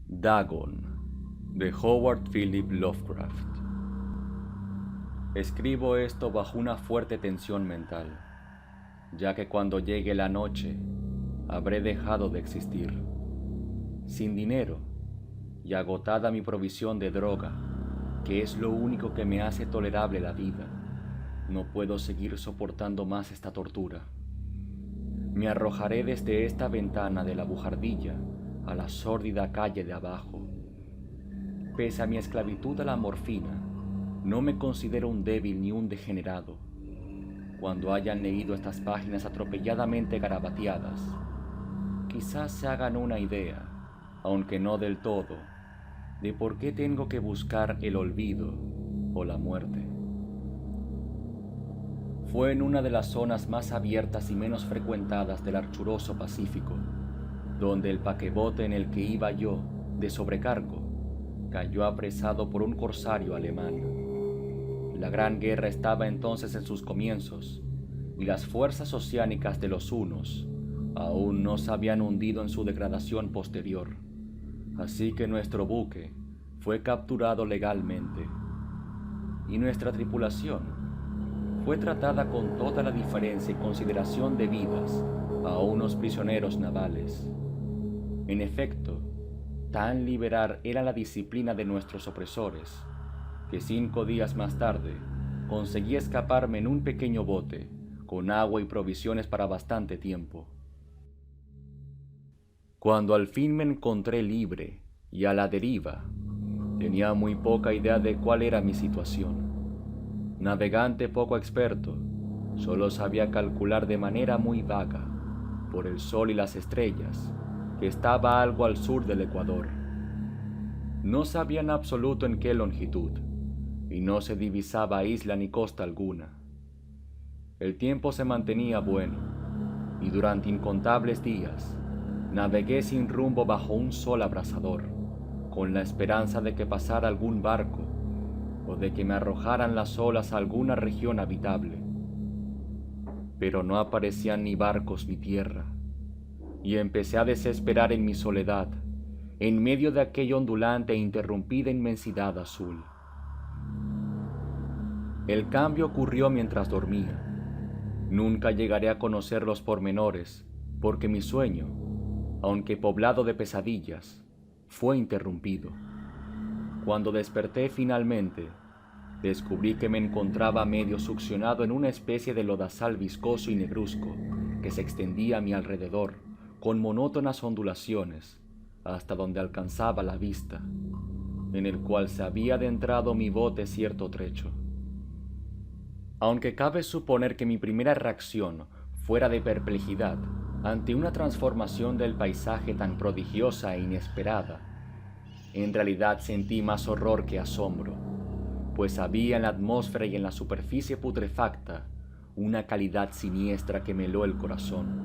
Dagon, de Howard Philip Lovecraft. Escribo esto bajo una fuerte tensión mental, ya que cuando llegue la noche habré dejado de existir. Sin dinero y agotada mi provisión de droga, que es lo único que me hace tolerable la vida, no puedo seguir soportando más esta tortura. Me arrojaré desde esta ventana de la bujardilla a la sórdida calle de abajo. Pese a mi esclavitud a la morfina, no me considero un débil ni un degenerado. Cuando hayan leído estas páginas atropelladamente garabateadas, quizás se hagan una idea, aunque no del todo, de por qué tengo que buscar el olvido o la muerte. Fue en una de las zonas más abiertas y menos frecuentadas del archuroso Pacífico, donde el paquebote en el que iba yo, de sobrecargo, cayó apresado por un corsario alemán. La Gran Guerra estaba entonces en sus comienzos, y las fuerzas oceánicas de los hunos aún no se habían hundido en su degradación posterior, así que nuestro buque fue capturado legalmente, y nuestra tripulación fue tratada con toda la diferencia y consideración debidas a unos prisioneros navales. En efecto, tan liberal era la disciplina de nuestros opresores, que 5 días más tarde conseguí escaparme en un pequeño bote, con agua y provisiones para bastante tiempo. Cuando al fin me encontré libre y a la deriva, tenía muy poca idea de cuál era mi situación. Navegante poco experto, solo sabía calcular de manera muy vaga, por el sol y las estrellas, que estaba algo al sur del Ecuador. No sabía en absoluto en qué longitud, y no se divisaba isla ni costa alguna. El tiempo se mantenía bueno, y durante incontables días navegué sin rumbo bajo un sol abrasador, con la esperanza de que pasara algún barco o de que me arrojaran las olas a alguna región habitable. Pero no aparecían ni barcos ni tierra, y empecé a desesperar en mi soledad, en medio de aquella ondulante e interrumpida inmensidad azul. El cambio ocurrió mientras dormía. Nunca llegaré a conocer los pormenores, porque mi sueño, aunque poblado de pesadillas, fue interrumpido. Cuando desperté finalmente, descubrí que me encontraba medio succionado en una especie de lodazal viscoso y negruzco que se extendía a mi alrededor con monótonas ondulaciones hasta donde alcanzaba la vista, en el cual se había adentrado mi bote cierto trecho. Aunque cabe suponer que mi primera reacción fuera de perplejidad ante una transformación del paisaje tan prodigiosa e inesperada, en realidad sentí más horror que asombro, pues había en la atmósfera y en la superficie putrefacta una calidad siniestra que me heló el corazón.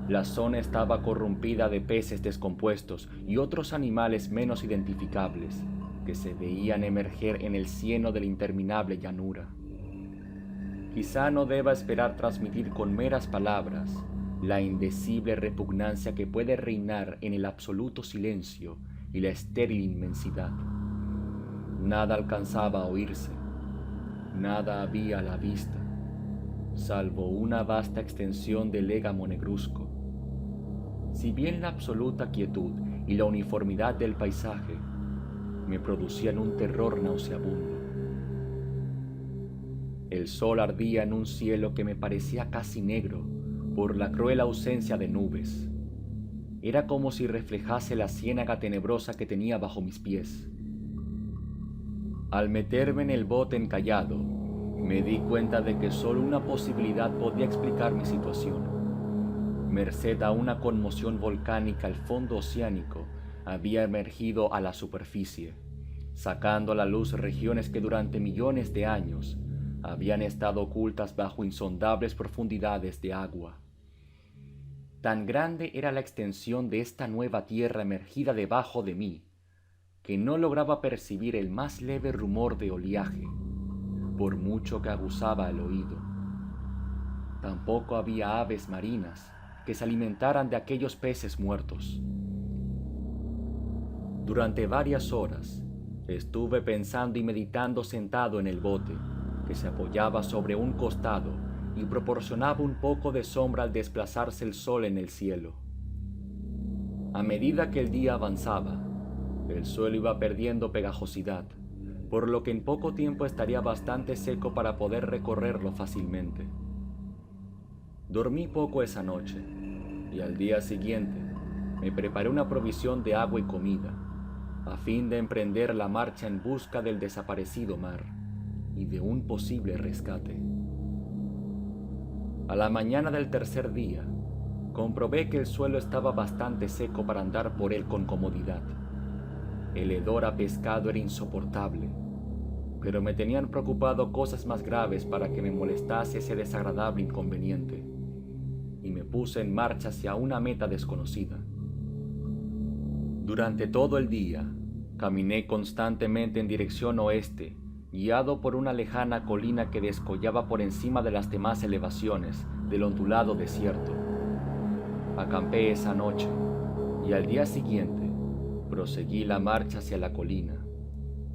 La zona estaba corrompida de peces descompuestos y otros animales menos identificables que se veían emerger en el cieno de la interminable llanura. Quizá no deba esperar transmitir con meras palabras la indecible repugnancia que puede reinar en el absoluto silencio y la estéril inmensidad. Nada alcanzaba a oírse, nada había a la vista, salvo una vasta extensión de légamo negruzco. Si bien la absoluta quietud y la uniformidad del paisaje me producían un terror nauseabundo. El sol ardía en un cielo que me parecía casi negro por la cruel ausencia de nubes. Era como si reflejase la ciénaga tenebrosa que tenía bajo mis pies. Al meterme en el bote encallado, me di cuenta de que solo una posibilidad podía explicar mi situación. Merced a una conmoción volcánica, el fondo oceánico había emergido a la superficie, sacando a la luz regiones que durante millones de años habían estado ocultas bajo insondables profundidades de agua. Tan grande era la extensión de esta nueva tierra emergida debajo de mí, que no lograba percibir el más leve rumor de oleaje, por mucho que aguzaba el oído. Tampoco había aves marinas que se alimentaran de aquellos peces muertos. Durante varias horas estuve pensando y meditando sentado en el bote, que se apoyaba sobre un costado y proporcionaba un poco de sombra al desplazarse el sol en el cielo. A medida que el día avanzaba, el suelo iba perdiendo pegajosidad, por lo que en poco tiempo estaría bastante seco para poder recorrerlo fácilmente. Dormí poco esa noche, y al día siguiente me preparé una provisión de agua y comida, a fin de emprender la marcha en busca del desaparecido mar y de un posible rescate. A la mañana del tercer día, comprobé que el suelo estaba bastante seco para andar por él con comodidad. El hedor a pescado era insoportable, pero me tenían preocupado cosas más graves para que me molestase ese desagradable inconveniente, y me puse en marcha hacia una meta desconocida. Durante todo el día, caminé constantemente en dirección oeste, guiado por una lejana colina que descollaba por encima de las demás elevaciones del ondulado desierto. Acampé esa noche, y al día siguiente proseguí la marcha hacia la colina,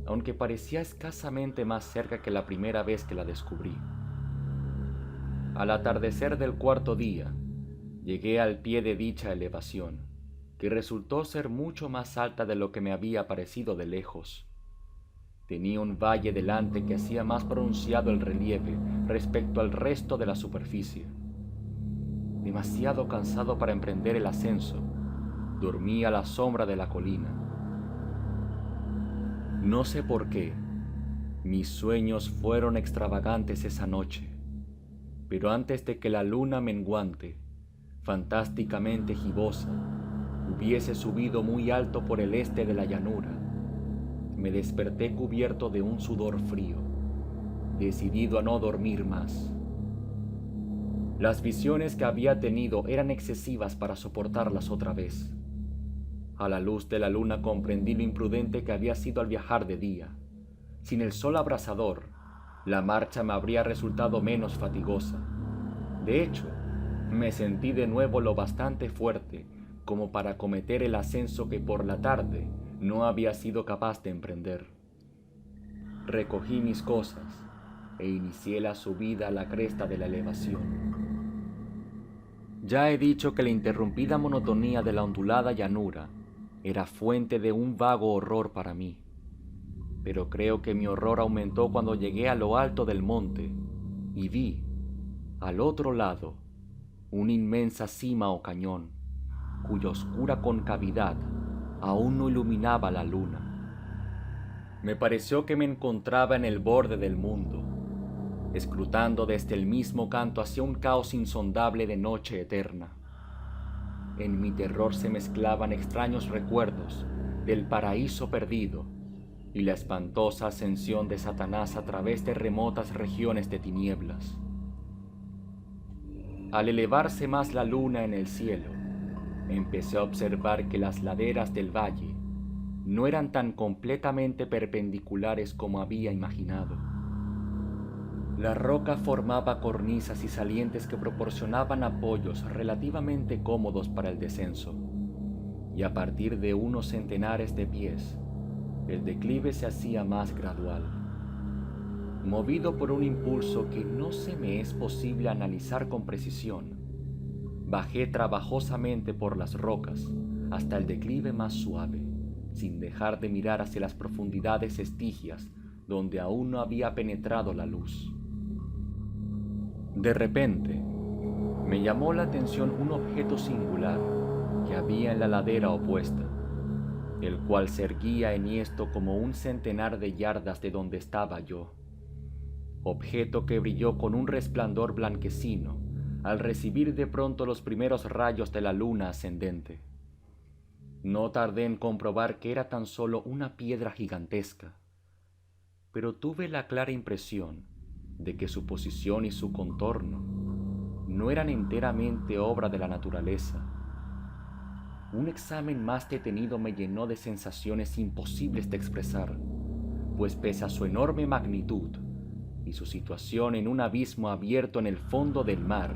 aunque parecía escasamente más cerca que la primera vez que la descubrí. Al atardecer del cuarto día, llegué al pie de dicha elevación, que resultó ser mucho más alta de lo que me había parecido de lejos. Tenía un valle delante que hacía más pronunciado el relieve respecto al resto de la superficie. Demasiado cansado para emprender el ascenso, dormí a la sombra de la colina. No sé por qué, mis sueños fueron extravagantes esa noche, pero antes de que la luna menguante, fantásticamente gibosa, hubiese subido muy alto por el este de la llanura, me desperté cubierto de un sudor frío, decidido a no dormir más. Las visiones que había tenido eran excesivas para soportarlas otra vez. A la luz de la luna comprendí lo imprudente que había sido al viajar de día. Sin el sol abrasador, la marcha me habría resultado menos fatigosa. De hecho, me sentí de nuevo lo bastante fuerte como para acometer el ascenso que por la tarde no había sido capaz de emprender. Recogí mis cosas e inicié la subida a la cresta de la elevación. Ya he dicho que la interrumpida monotonía de la ondulada llanura era fuente de un vago horror para mí, pero creo que mi horror aumentó cuando llegué a lo alto del monte y vi, al otro lado, una inmensa cima o cañón, cuya oscura concavidad aún no iluminaba la luna. Me pareció que me encontraba en el borde del mundo, escrutando desde el mismo canto hacia un caos insondable de noche eterna. En mi terror se mezclaban extraños recuerdos del paraíso perdido y la espantosa ascensión de Satanás a través de remotas regiones de tinieblas. Al elevarse más la luna en el cielo, empecé a observar que las laderas del valle no eran tan completamente perpendiculares como había imaginado. La roca formaba cornisas y salientes que proporcionaban apoyos relativamente cómodos para el descenso, y a partir de unos centenares de pies, el declive se hacía más gradual. Movido por un impulso que no se me es posible analizar con precisión, bajé trabajosamente por las rocas hasta el declive más suave, sin dejar de mirar hacia las profundidades estigias donde aún no había penetrado la luz. De repente, me llamó la atención un objeto singular que había en la ladera opuesta, el cual se erguía enhiesto como un centenar de yardas de donde estaba yo. Objeto que brilló con un resplandor blanquecino al recibir de pronto los primeros rayos de la luna ascendente. No tardé en comprobar que era tan solo una piedra gigantesca, pero tuve la clara impresión de que su posición y su contorno no eran enteramente obra de la naturaleza. Un examen más detenido me llenó de sensaciones imposibles de expresar, pues pese a su enorme magnitud y su situación en un abismo abierto en el fondo del mar,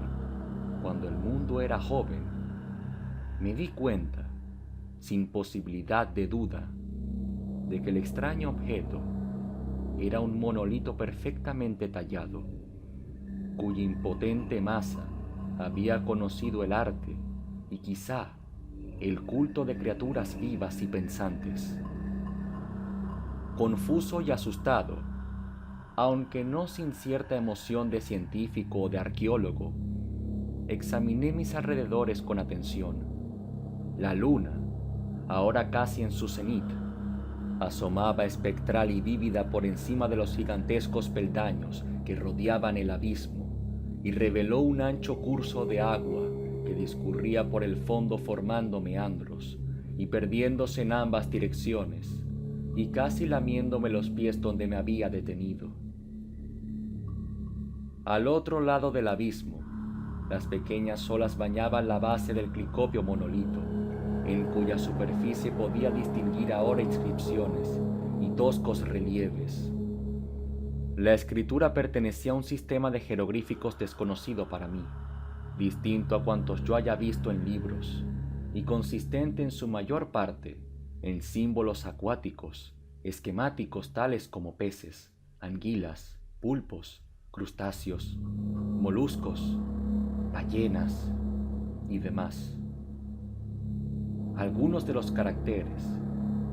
cuando el mundo era joven, me di cuenta, sin posibilidad de duda, de que el extraño objeto era un monolito perfectamente tallado, cuya impotente masa había conocido el arte y quizá el culto de criaturas vivas y pensantes. Confuso y asustado, aunque no sin cierta emoción de científico o de arqueólogo, examiné mis alrededores con atención. La luna, ahora casi en su cenit, asomaba espectral y vívida por encima de los gigantescos peldaños que rodeaban el abismo y reveló un ancho curso de agua que discurría por el fondo formando meandros y perdiéndose en ambas direcciones y casi lamiéndome los pies donde me había detenido. Al otro lado del abismo, las pequeñas olas bañaban la base del clicopio monolito, en cuya superficie podía distinguir ahora inscripciones y toscos relieves. La escritura pertenecía a un sistema de jeroglíficos desconocido para mí, distinto a cuantos yo haya visto en libros, y consistente en su mayor parte en símbolos acuáticos, esquemáticos tales como peces, anguilas, pulpos, crustáceos, moluscos, ballenas y demás. Algunos de los caracteres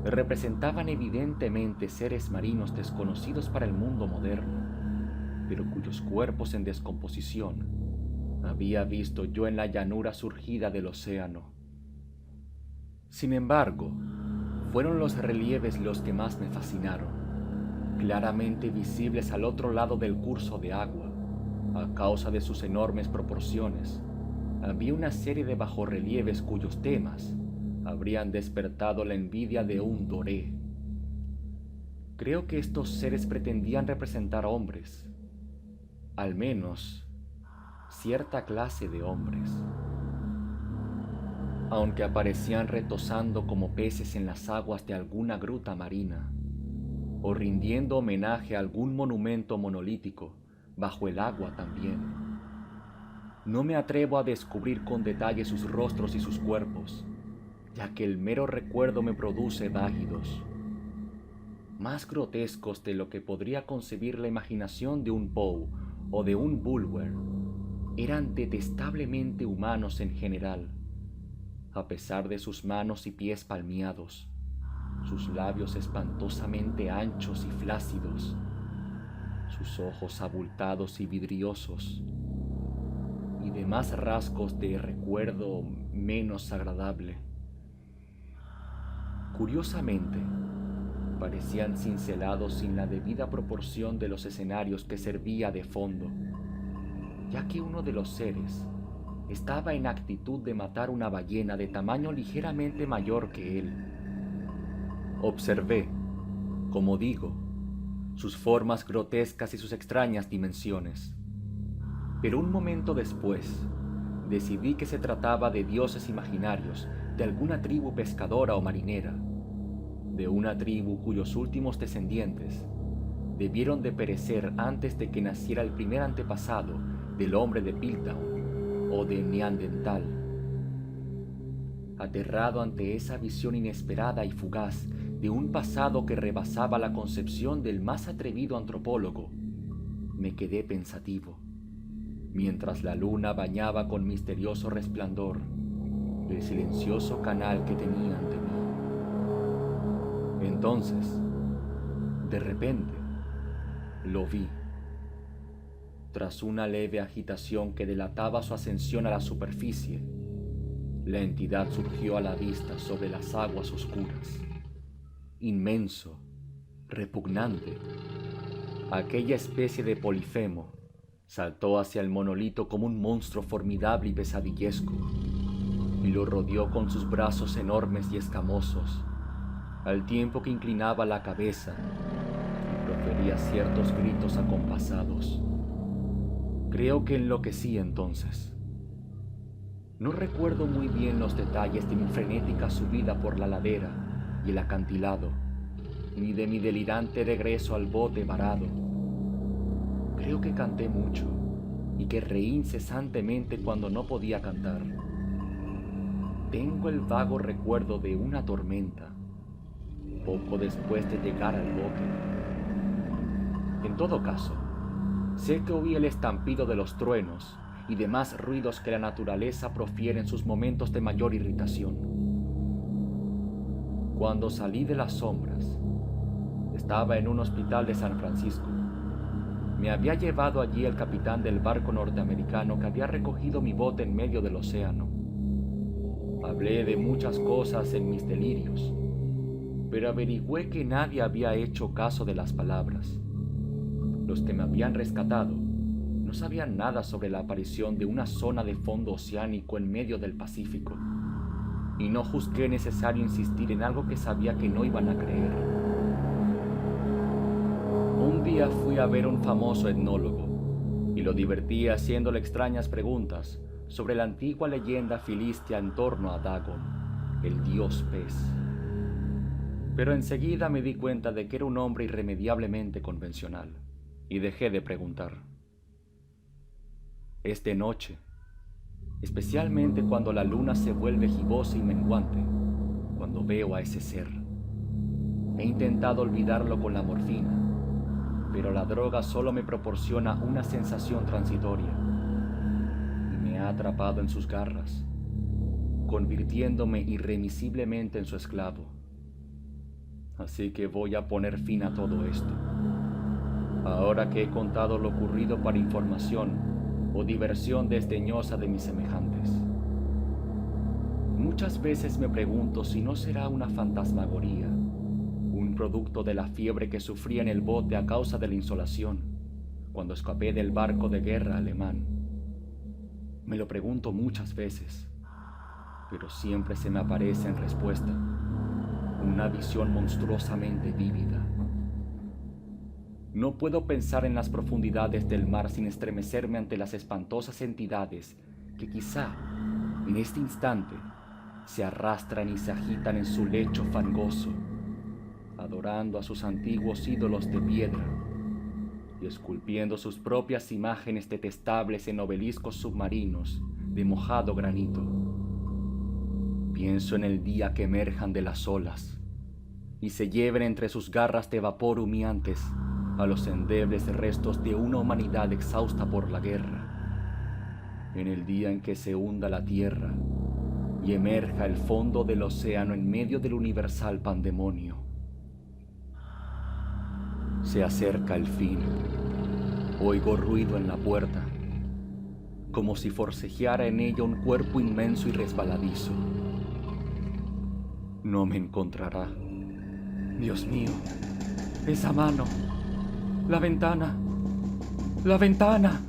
representaban evidentemente seres marinos desconocidos para el mundo moderno, pero cuyos cuerpos en descomposición había visto yo en la llanura surgida del océano. Sin embargo, fueron los relieves los que más me fascinaron, claramente visibles al otro lado del curso de agua. A causa de sus enormes proporciones, había una serie de bajorrelieves cuyos temas habrían despertado la envidia de un doré. Creo que estos seres pretendían representar hombres, al menos cierta clase de hombres, aunque aparecían retozando como peces en las aguas de alguna gruta marina, o rindiendo homenaje a algún monumento monolítico bajo el agua también. No me atrevo a descubrir con detalle sus rostros y sus cuerpos, ya que el mero recuerdo me produce vágidos, más grotescos de lo que podría concebir la imaginación de un Poe o de un Bulwer. Eran detestablemente humanos en general, a pesar de sus manos y pies palmeados, sus labios espantosamente anchos y flácidos, sus ojos abultados y vidriosos, y demás rasgos de recuerdo menos agradable. Curiosamente, parecían cincelados sin la debida proporción de los escenarios que servía de fondo, ya que uno de los seres estaba en actitud de matar una ballena de tamaño ligeramente mayor que él. Observé, como digo, sus formas grotescas y sus extrañas dimensiones. Pero un momento después, decidí que se trataba de dioses imaginarios de alguna tribu pescadora o marinera, de una tribu cuyos últimos descendientes debieron de perecer antes de que naciera el primer antepasado del hombre de Piltdown o de Neandertal. Aterrado ante esa visión inesperada y fugaz de un pasado que rebasaba la concepción del más atrevido antropólogo, me quedé pensativo, mientras la luna bañaba con misterioso resplandor el silencioso canal que tenía ante mí. Entonces, de repente, lo vi. Tras una leve agitación que delataba su ascensión a la superficie, la entidad surgió a la vista sobre las aguas oscuras. Inmenso, repugnante, aquella especie de Polifemo saltó hacia el monolito como un monstruo formidable y pesadillesco, y lo rodeó con sus brazos enormes y escamosos, al tiempo que inclinaba la cabeza y profería ciertos gritos acompasados. Creo que enloquecí entonces. No recuerdo muy bien los detalles de mi frenética subida por la ladera y el acantilado, ni de mi delirante regreso al bote varado. Creo que canté mucho y que reí incesantemente cuando no podía cantar. Tengo el vago recuerdo de una tormenta, poco después de llegar al bote. En todo caso, sé que oí el estampido de los truenos y demás ruidos que la naturaleza profiere en sus momentos de mayor irritación. Cuando salí de las sombras, estaba en un hospital de San Francisco. Me había llevado allí el capitán del barco norteamericano que había recogido mi bote en medio del océano. Hablé de muchas cosas en mis delirios, pero averigüé que nadie había hecho caso de las palabras. Los que me habían rescatado no sabían nada sobre la aparición de una zona de fondo oceánico en medio del Pacífico, y no juzgué necesario insistir en algo que sabía que no iban a creer. Un día fui a ver a un famoso etnólogo y lo divertí haciéndole extrañas preguntas sobre la antigua leyenda filistea en torno a Dagon, el dios pez. Pero enseguida me di cuenta de que era un hombre irremediablemente convencional y dejé de preguntar. Es de noche, especialmente cuando la luna se vuelve gibosa y menguante, cuando veo a ese ser. He intentado olvidarlo con la morfina, pero la droga solo me proporciona una sensación transitoria y me ha atrapado en sus garras, convirtiéndome irremisiblemente en su esclavo. Así que voy a poner fin a todo esto, ahora que he contado lo ocurrido para información o diversión desdeñosa de mis semejantes. Muchas veces me pregunto si no será una fantasmagoría, un producto de la fiebre que sufrí en el bote a causa de la insolación, cuando escapé del barco de guerra alemán. Me lo pregunto muchas veces, pero siempre se me aparece en respuesta una visión monstruosamente vívida. No puedo pensar en las profundidades del mar sin estremecerme ante las espantosas entidades que quizá, en este instante, se arrastran y se agitan en su lecho fangoso, adorando a sus antiguos ídolos de piedra y esculpiendo sus propias imágenes detestables en obeliscos submarinos de mojado granito. Pienso en el día que emerjan de las olas y se lleven entre sus garras de vapor humeantes a los endebles restos de una humanidad exhausta por la guerra, en el día en que se hunda la tierra y emerja el fondo del océano en medio del universal pandemonio. Se acerca el fin. Oigo ruido en la puerta, como si forcejeara en ella un cuerpo inmenso y resbaladizo. No me encontrará. Dios mío, esa mano. La ventana. ¡La ventana!